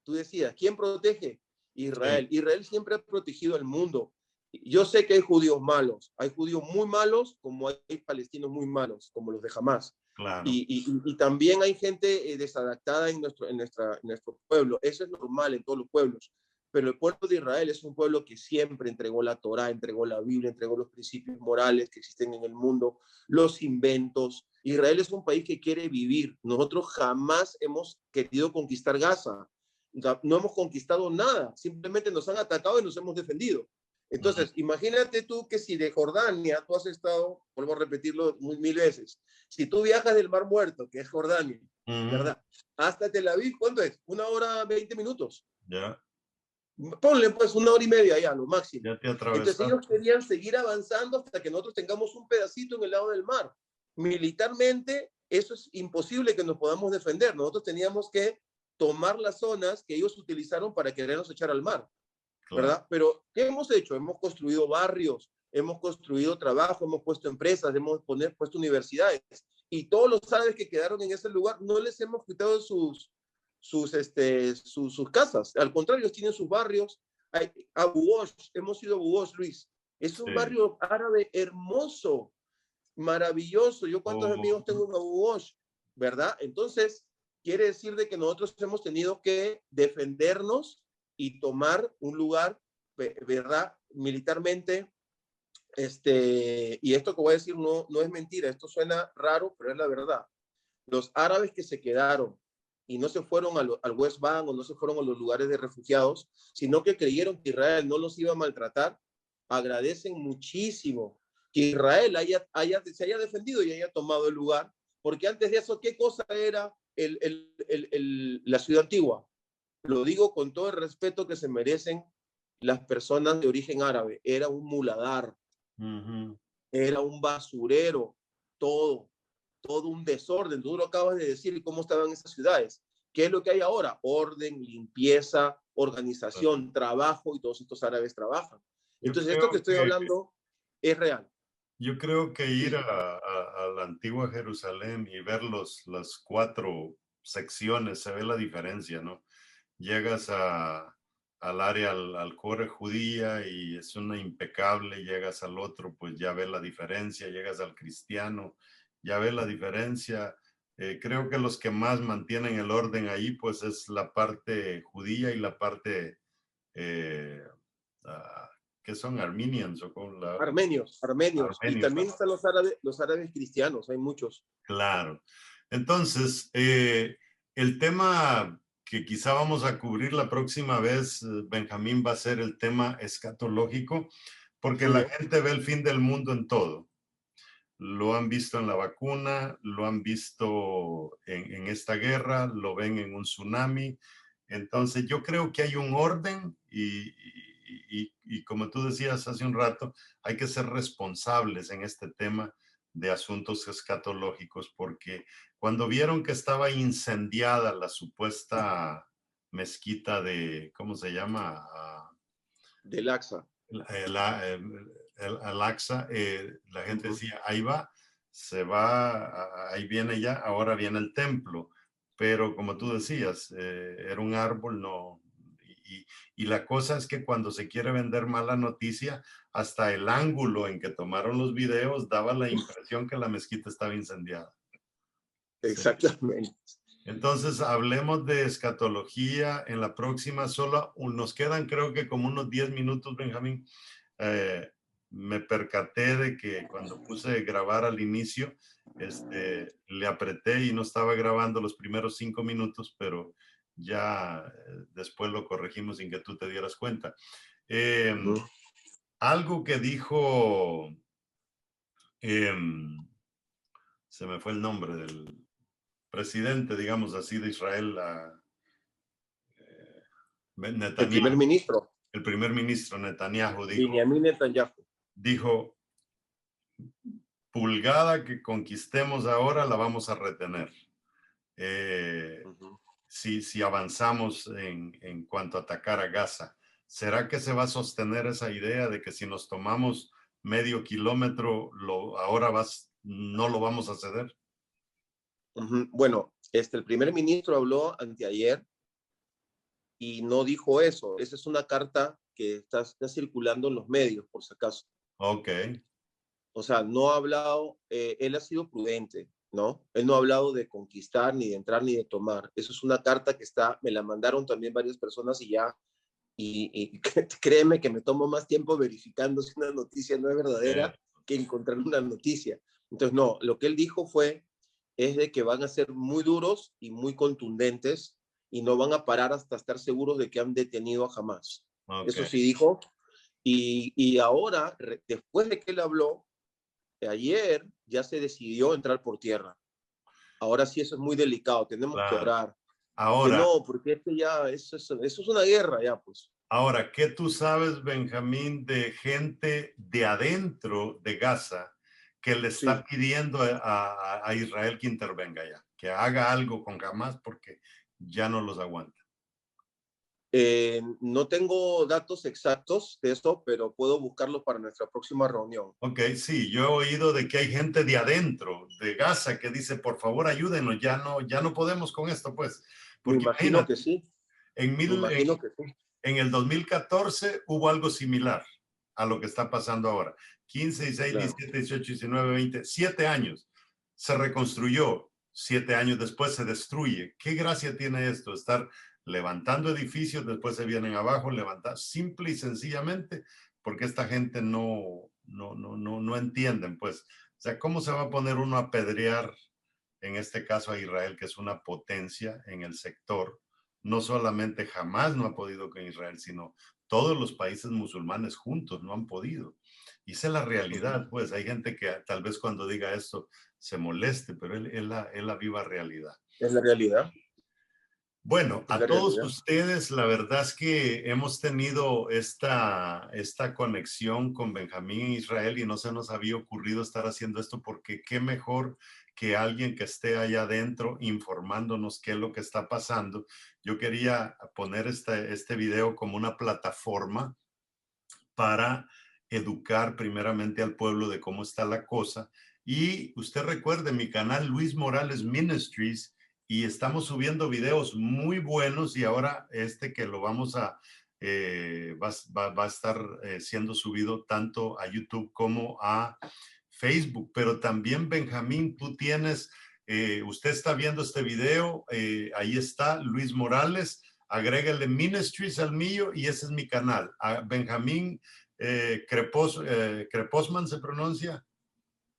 Speaker 1: tú decías, ¿quién protege? Israel.
Speaker 2: Sí,
Speaker 1: Israel siempre ha protegido al mundo. Yo sé que hay judíos malos, hay judíos muy malos como hay palestinos muy malos, como los de Hamas.
Speaker 2: claro.
Speaker 1: Y también hay gente desadaptada en nuestro pueblo. Eso es normal en todos los pueblos. Pero el pueblo de Israel es un pueblo que siempre entregó la Torá, entregó la Biblia, entregó los principios morales que existen en el mundo, los inventos. Israel es un país que quiere vivir. Nosotros jamás hemos querido conquistar Gaza. No hemos conquistado nada. Simplemente nos han atacado y nos hemos defendido. Entonces, imagínate tú que si de Jordania tú has estado, vuelvo a repetirlo mil veces, si tú viajas del Mar Muerto, que es Jordania, ¿verdad? Hasta Tel Aviv, ¿cuánto es? 1 hora 20 minutos.
Speaker 2: Ya,
Speaker 1: Ponle pues 1 hora y media ya, lo máximo.
Speaker 2: ya te
Speaker 1: Entonces
Speaker 2: atravesaste.
Speaker 1: ellos querían seguir avanzando hasta que nosotros tengamos un pedacito en el lado del mar. Militarmente, eso es imposible que nos podamos defender. Nosotros teníamos que tomar las zonas que ellos utilizaron para querernos echar al mar.
Speaker 2: Claro.
Speaker 1: ¿Verdad? Pero, ¿qué hemos hecho? Hemos construido barrios, hemos construido trabajo, hemos puesto empresas, hemos puesto universidades. Y todos los árabes que quedaron en ese lugar no les hemos quitado sus casas. Al contrario, ellos tienen sus barrios. Abu Ghosh, hemos ido a Abu Ghosh, Luis. Es un
Speaker 2: Sí.
Speaker 1: barrio árabe hermoso, maravilloso. Yo cuántos amigos tengo en Abu Ghosh, ¿verdad? Entonces, quiere decir de que nosotros hemos tenido que defendernos y tomar un lugar, ¿verdad? Militarmente, y esto que voy a decir no es mentira, esto suena raro, pero es la verdad. Los árabes que se quedaron y no se fueron al West Bank o no se fueron a los lugares de refugiados, sino que creyeron que Israel no los iba a maltratar, agradecen muchísimo que Israel se haya defendido y haya tomado el lugar, porque antes de eso, ¿qué cosa era la ciudad antigua? Lo digo con todo el respeto que se merecen las personas de origen árabe. Era un muladar, era un basurero, todo un desorden. Tú lo acabas de decir cómo estaban esas ciudades. ¿Qué es lo que hay ahora? Orden, limpieza, organización, trabajo, y todos estos árabes trabajan.
Speaker 2: Yo
Speaker 1: Entonces, esto que
Speaker 2: creo
Speaker 1: estoy
Speaker 2: que,
Speaker 1: hablando es real.
Speaker 2: yo creo que ir
Speaker 1: Sí,
Speaker 2: a la antigua Jerusalén y ver las 4 secciones, se ve la diferencia, ¿no? Llegas al área, al core judía y es una impecable, llegas al otro, pues ya ves la diferencia, llegas al cristiano, ya ves la diferencia. Creo que los que más mantienen el orden ahí, pues es la parte judía y la parte, eh, ah, que son armenians o con la...
Speaker 1: armenios. Y
Speaker 2: Armenios,
Speaker 1: también están los árabes cristianos, hay muchos.
Speaker 2: claro. Entonces, el tema que quizá vamos a cubrir la próxima vez, Benjamín, va a ser el tema escatológico, porque
Speaker 1: Sí,
Speaker 2: la gente ve el fin del mundo en todo. Lo han visto en la vacuna, lo han visto en esta guerra, lo ven en un tsunami. Entonces, yo creo que hay un orden y como tú decías hace un rato, hay que ser responsables en este tema de asuntos escatológicos, porque cuando vieron que estaba incendiada la supuesta mezquita de, ¿cómo se llama?
Speaker 1: del Aqsa.
Speaker 2: El Al-Aqsa, la gente decía, ahí va, se va, ahí viene ya, ahora viene el templo. Pero como tú decías, era un árbol, no. Y la cosa es que cuando se quiere vender mala noticia, hasta el ángulo en que tomaron los videos daba la impresión que la mezquita estaba incendiada. Sí.
Speaker 1: Exactamente.
Speaker 2: Entonces, hablemos de escatología en la próxima. Solo nos quedan, creo que como unos 10 minutos, Benjamín. Eh, Me percaté de que cuando puse grabar al inicio, le apreté y no estaba grabando los primeros 5 minutos, pero ya después lo corregimos sin que tú te dieras cuenta. Eh, Algo que dijo, eh, se me fue el nombre del presidente, digamos así, de Israel,
Speaker 1: El primer
Speaker 2: Netanyahu,
Speaker 1: ministro,
Speaker 2: el primer ministro Netanyahu
Speaker 1: Benjamin Netanyahu.
Speaker 2: dijo, pulgada que conquistemos ahora la vamos a retener. Si avanzamos en cuanto a atacar a Gaza, ¿será que se va a sostener esa idea de que si nos tomamos medio kilómetro, ahora no lo vamos a ceder?
Speaker 1: Bueno, el primer ministro habló anteayer y no dijo eso. Esa es una carta que está circulando en los medios, por si acaso.
Speaker 2: Ok.
Speaker 1: O sea, no ha hablado, él ha sido prudente, ¿no? Él no ha hablado de conquistar, ni de entrar, ni de tomar. Eso es una carta que me la mandaron también varias personas y créeme que me tomo más tiempo verificando si una noticia no es verdadera que encontrar una noticia. Entonces, no, lo que él dijo es de que van a ser muy duros y muy contundentes y no van a parar hasta estar seguros de que han detenido a Hamás.
Speaker 2: Okay.
Speaker 1: Eso sí dijo. Y ahora, después de que él habló, ayer ya se decidió entrar por tierra. Ahora sí, eso es muy delicado, tenemos que orar.
Speaker 2: Ahora,
Speaker 1: no, porque eso es una guerra ya, pues.
Speaker 2: Ahora, ¿qué tú sabes, Benjamín, de gente de adentro de Gaza que le está pidiendo a Israel que intervenga ya, que haga algo con Hamas porque ya no los aguanta?
Speaker 1: No tengo datos exactos de esto, pero puedo buscarlo para nuestra próxima reunión.
Speaker 2: Ok, sí, yo he oído de que hay gente de adentro de Gaza que dice, por favor, ayúdenos, ya no podemos con esto, pues. Porque
Speaker 1: me imagino que sí.
Speaker 2: En el 2014 hubo algo similar a lo que está pasando ahora. 15, 16, 17, 18, 19, 20, 7 años. Se reconstruyó, 7 años después se destruye. ¿Qué gracia tiene esto? Estar levantando edificios, después se vienen abajo, levantar, simple y sencillamente, porque esta gente no entienden, pues. O sea, ¿cómo se va a poner uno a apedrear, en este caso a Israel, que es una potencia en el sector? No solamente Hamás no ha podido con Israel, sino todos los países musulmanes juntos no han podido. Y esa es la realidad, pues. Hay gente que tal vez cuando diga esto se moleste, pero es la viva realidad.
Speaker 1: Es la realidad.
Speaker 2: Bueno, a todos ustedes, la verdad es que hemos tenido esta conexión con Benjamín e Israel y no se nos había ocurrido estar haciendo esto porque qué mejor que alguien que esté allá adentro informándonos qué es lo que está pasando. Yo quería poner este video como una plataforma para educar primeramente al pueblo de cómo está la cosa. Y usted recuerde mi canal Luis Morales Ministries, y estamos subiendo videos muy buenos, y ahora que lo vamos a va a estar siendo subido tanto a YouTube como a Facebook. Pero también, Benjamín, tú tienes, usted está viendo este video, ahí está Luis Morales, agrégale Ministries al mío y ese es mi canal. Benjamín Creposman se pronuncia.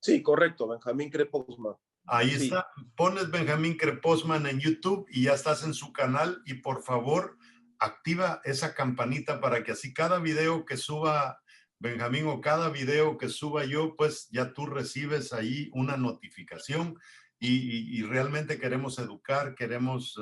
Speaker 1: Sí, correcto, Benjamín Creposman.
Speaker 2: Ahí está, pones Benjamín Creposman en YouTube y ya estás en su canal, y por favor activa esa campanita para que así cada video que suba Benjamín o cada video que suba yo, pues ya tú recibes ahí una notificación, y realmente queremos educar, queremos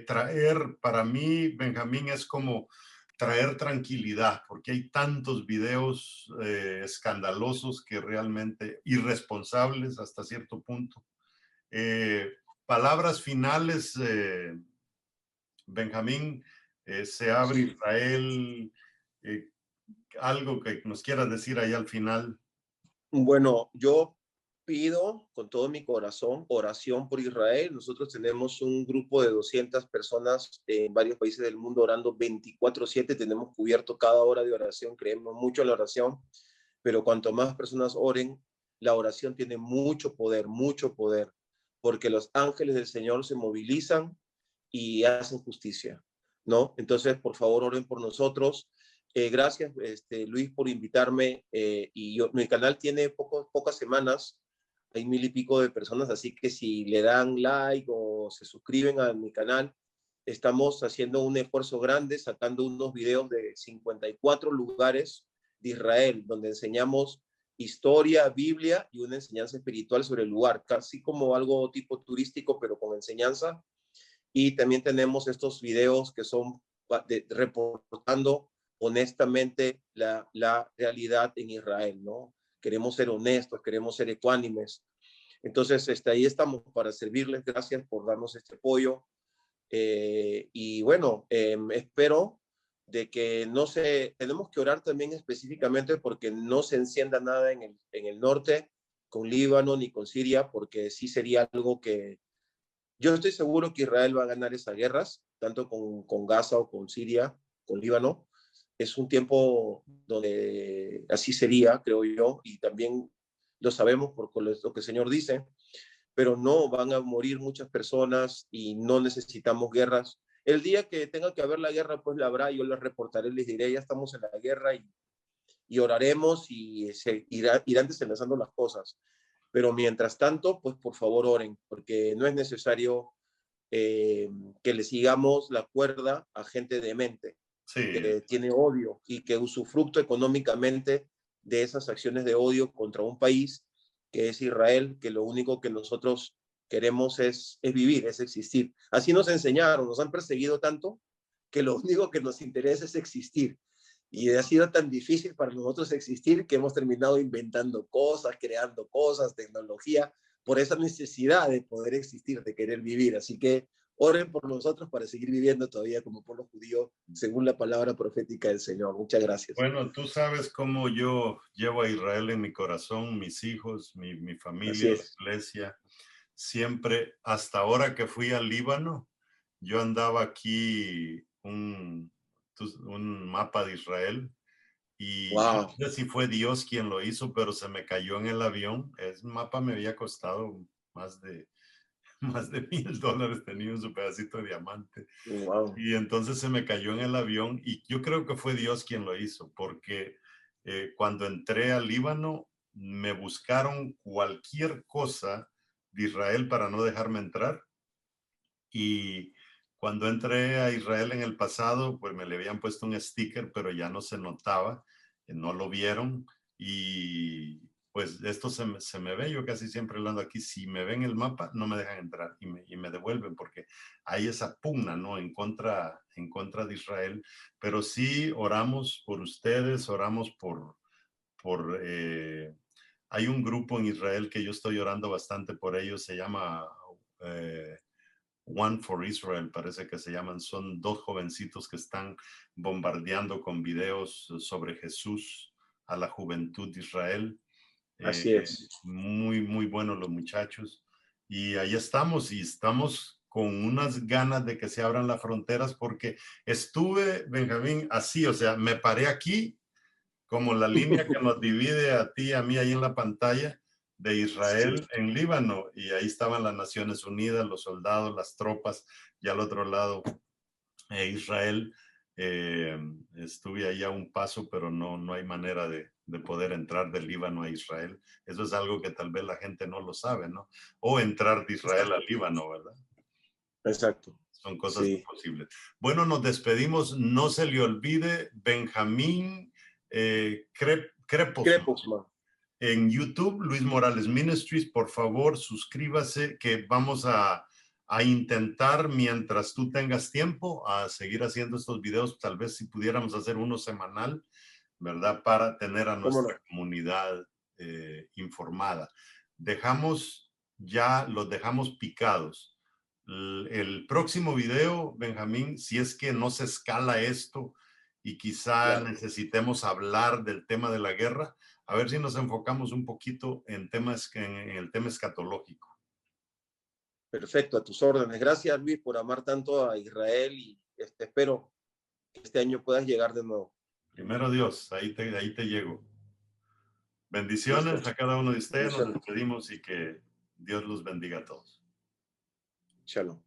Speaker 2: traer, para mí Benjamín es como traer tranquilidad, porque hay tantos videos escandalosos que realmente irresponsables hasta cierto punto. Palabras finales, Benjamín, se abre Israel, algo que nos quieras decir ahí al final.
Speaker 1: Bueno, yo pido con todo mi corazón oración por Israel. Nosotros tenemos un grupo de 200 personas en varios países del mundo orando 24/7. Tenemos cubierto cada hora de oración. Creemos mucho en la oración, pero cuanto más personas oren, la oración tiene mucho poder, porque los ángeles del Señor se movilizan y hacen justicia, ¿no? Entonces, por favor, oren por nosotros. Gracias, Luis, por invitarme. Mi canal tiene pocas semanas, hay 1000 y pico de personas, así que si le dan like o se suscriben a mi canal, estamos haciendo un esfuerzo grande, sacando unos videos de 54 lugares de Israel, donde enseñamos historia, Biblia y una enseñanza espiritual sobre el lugar, casi como algo tipo turístico, pero con enseñanza. Y también tenemos estos videos que son reportando honestamente la realidad en Israel, ¿no? queremos ser honestos, queremos ser ecuánimes. Entonces, ahí estamos para servirles. Gracias por darnos este apoyo. Y bueno, espero de que no se, tenemos que orar también específicamente porque no se encienda nada en el norte con Líbano ni con Siria, porque sí sería algo que yo estoy seguro que Israel va a ganar esas guerras, tanto con Gaza o con Siria, con Líbano. Es un tiempo donde así sería, creo yo, y también lo sabemos por lo que el Señor dice, pero no van a morir muchas personas y no necesitamos guerras. El día que tenga que haber la guerra, pues la habrá, yo les reportaré, les diré, ya estamos en la guerra y oraremos y se irán desenlazando las cosas. Pero mientras tanto, pues por favor oren, porque no es necesario que le sigamos la cuerda a gente demente,
Speaker 2: Sí,
Speaker 1: que tiene odio y que usufructo económicamente de esas acciones de odio contra un país que es Israel, que lo único que nosotros queremos es vivir, es existir. Así nos enseñaron, nos han perseguido tanto que lo único que nos interesa es existir. Y ha sido tan difícil para nosotros existir que hemos terminado inventando cosas, creando cosas, tecnología, por esa necesidad de poder existir, de querer vivir. Así que oren por nosotros para seguir viviendo todavía como pueblo judío, según la palabra profética del Señor. Muchas gracias.
Speaker 2: bueno, tú sabes cómo yo llevo a Israel en mi corazón, mis hijos, mi
Speaker 1: Así
Speaker 2: familia, la
Speaker 1: es.
Speaker 2: iglesia. Siempre, hasta ahora que fui al Líbano, yo andaba aquí un mapa de Israel y yo
Speaker 1: Wow.
Speaker 2: no sé si fue Dios quien lo hizo, pero se me cayó en el avión. Ese mapa me había costado más de, más de $1,000, tenía un su pedacito de diamante.
Speaker 1: Wow.
Speaker 2: Y entonces se me cayó en el avión y yo creo que fue Dios quien lo hizo, porque cuando entré al Líbano me buscaron cualquier cosa de Israel para no dejarme entrar. Y cuando entré a Israel en el pasado, pues me le habían puesto un sticker, pero ya no se notaba, no lo vieron. Y pues esto se me ve, yo casi siempre hablando aquí, si me ven el mapa, no me dejan entrar y me devuelven porque hay esa pugna, ¿no? En contra de Israel. Pero sí oramos por ustedes, oramos por hay un grupo en Israel que yo estoy orando bastante por ellos, se llama One for Israel, parece que se llaman. Son dos jovencitos que están bombardeando con videos sobre Jesús a la juventud de Israel. Eh,
Speaker 1: Así es.
Speaker 2: muy, muy buenos los muchachos. Y ahí estamos, y estamos con unas ganas de que se abran las fronteras, porque estuve, Benjamín, así, o sea, me paré aquí como la línea que nos divide a ti y a mí ahí en la pantalla de
Speaker 1: Sí.
Speaker 2: Israel en Líbano, y ahí estaban las Naciones Unidas, los soldados, las tropas, y al otro lado Israel. Estuve ahí a un paso, pero no hay manera de poder entrar del Líbano a Israel. Eso es algo que tal vez la gente no lo sabe, ¿no? O entrar de Israel al Líbano, ¿verdad?
Speaker 1: Exacto.
Speaker 2: Son cosas
Speaker 1: Sí.
Speaker 2: imposibles. Bueno, nos despedimos. No se le olvide, Benjamín Crepos
Speaker 1: Crepusman.
Speaker 2: en YouTube, Luis Morales Ministries. Por favor, suscríbase, que vamos a intentar, mientras tú tengas tiempo, a seguir haciendo estos videos. Tal vez si pudiéramos hacer uno semanal, ¿verdad? Para tener a
Speaker 1: ¿Cómo
Speaker 2: nuestra
Speaker 1: no?
Speaker 2: comunidad informada. Los dejamos picados. El próximo video, Benjamín, si es que no se escala esto y quizá
Speaker 1: Claro.
Speaker 2: necesitemos hablar del tema de la guerra, a ver si nos enfocamos un poquito en el tema escatológico.
Speaker 1: Perfecto, a tus órdenes. Gracias, Luis, por amar tanto a Israel y espero que este año puedas llegar de nuevo.
Speaker 2: Primero Dios, ahí te llego.
Speaker 1: Listo.
Speaker 2: Bendiciones a cada uno de ustedes, nos
Speaker 1: Bendiciones.
Speaker 2: despedimos y que Dios los bendiga a todos.
Speaker 1: Shalom.